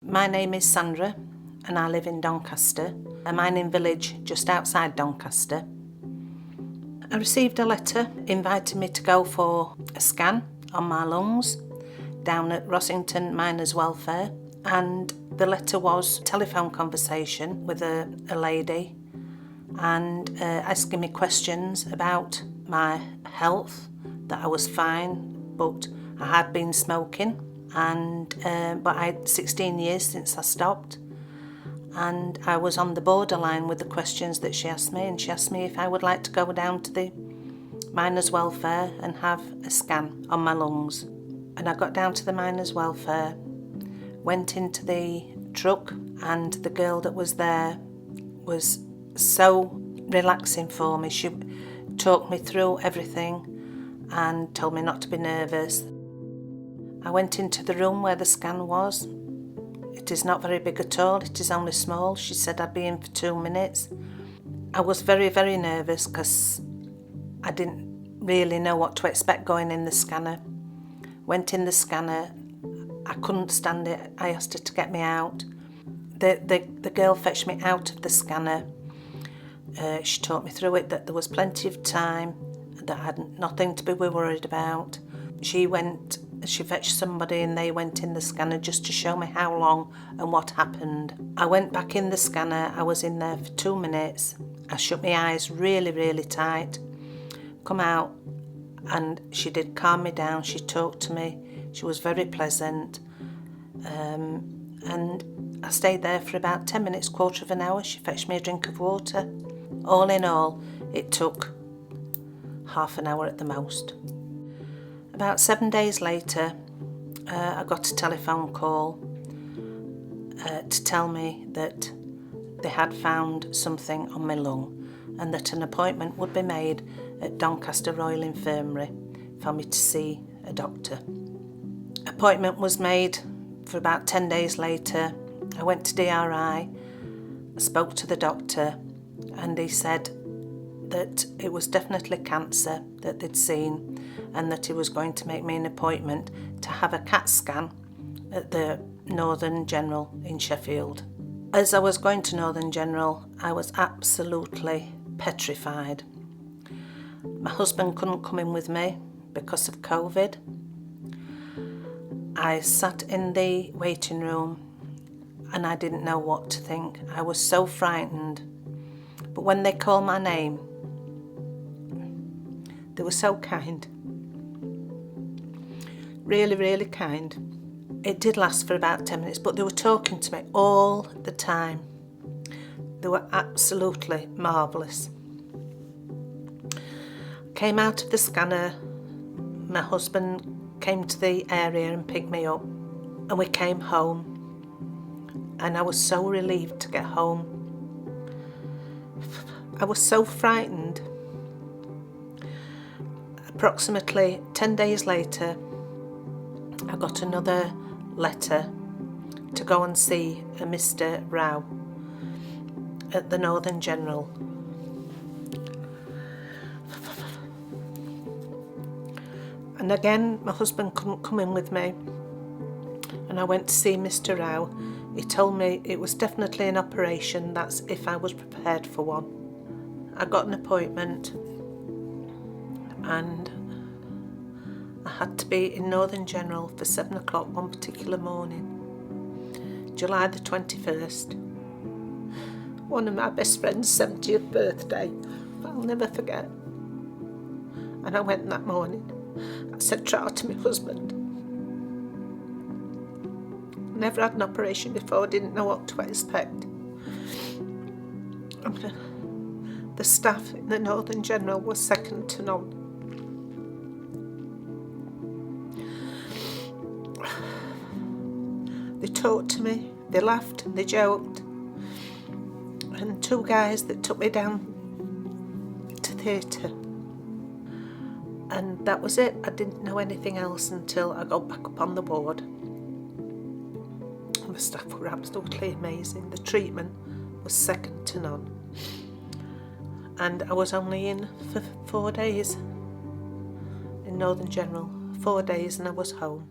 My name is Sandra and I live in Doncaster, a mining village just outside Doncaster. I received a letter inviting me to go for a scan on my lungs down at Rossington Miners Welfare, and the letter was a telephone conversation with a lady and asking me questions about my health, that I was fine, but I had been smoking, and but I had 16 years since I stopped, and I was on the borderline with the questions that she asked me, and she asked me if I would like to go down to the Miners Welfare and have a scan on my lungs. And I got down to the Miners Welfare, went into the truck, and the girl that was there was so relaxing for me. She talked me through everything and told me not to be nervous. I went into the room where the scan was. It is not very big at all, it is only small. She said I'd be in for 2 minutes. I was very, very nervous because I didn't really know what to expect going in the scanner. Went in the scanner, I couldn't stand it. I asked her to get me out. The girl fetched me out of the scanner. She talked me through it, that there was plenty of time, that I had nothing to be worried about. She fetched somebody and they went in the scanner just to show me how long and what happened. I went back in the scanner, I was in there for 2 minutes. I shut my eyes really, really tight, come out, and she did calm me down. She talked to me, she was very pleasant, and I stayed there for about 10 minutes, quarter of an hour. She fetched me a drink of water. All in all, it took half an hour at the most. About 7 days later, I got a telephone call to tell me that they had found something on my lung and that an appointment would be made at Doncaster Royal Infirmary for me to see a doctor. Appointment was made for about 10 days later. I went to DRI, I spoke to the doctor, and he said that it was definitely cancer that they'd seen, and that he was going to make me an appointment to have a CAT scan at the Northern General in Sheffield. As I was going to Northern General, I was absolutely petrified. My husband couldn't come in with me because of COVID. I sat in the waiting room and I didn't know what to think. I was so frightened. But when they called my name, they were so kind. Really, really kind. It did last for about 10 minutes, but they were talking to me all the time. They were absolutely marvellous. Came out of the scanner, my husband came to the area and picked me up, and we came home, and I was so relieved to get home. I was so frightened. Approximately 10 days later, I got another letter to go and see a Mr. Rao at the Northern General. And again, my husband couldn't come in with me, and I went to see Mr. Rao. He told me it was definitely an operation, that's if I was prepared for one. I got an appointment, and I had to be in Northern General for 7 o'clock one particular morning, July the 21st. One of my best friend's 70th birthday, I'll never forget. And I went that morning. I said trial to my husband. Never had an operation before, didn't know what to expect. The staff in the Northern General was second to none. They talked to me, they laughed and they joked. And 2 guys that took me down to theatre. And that was it. I didn't know anything else until I got back up on the ward. And the staff were absolutely amazing. The treatment was second to none. And I was only in for 4 days in Northern General. 4 days and I was home.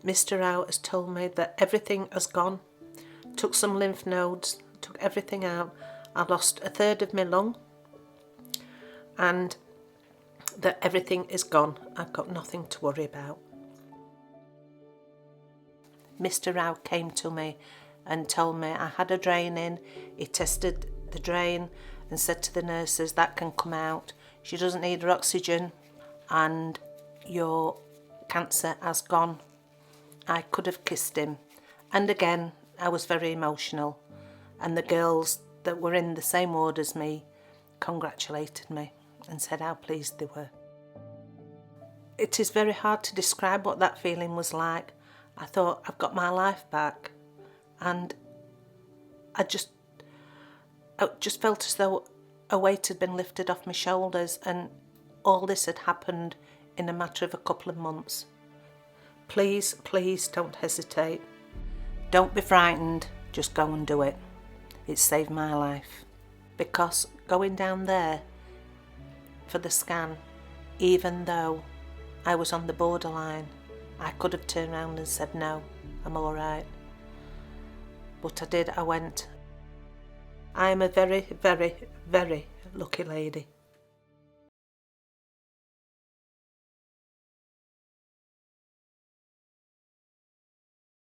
Mr. Rao has told me that everything has gone. Took some lymph nodes, took everything out. I lost a third of my lung, and that everything is gone. I've got nothing to worry about. Mr. Rao came to me and told me I had a drain in. He tested the drain and said to the nurses, that can come out. She doesn't need her oxygen and your cancer has gone. I could have kissed him. And again, I was very emotional. And the girls that were in the same ward as me congratulated me and said how pleased they were. It is very hard to describe what that feeling was like. I thought, I've got my life back, and I just felt as though a weight had been lifted off my shoulders, and all this had happened in a matter of a couple of months. Please, please don't hesitate. Don't be frightened, just go and do it. It saved my life. Because going down there for the scan, even though I was on the borderline, I could have turned around and said no, I'm all right. But I did, I went. I am a very, very, very lucky lady.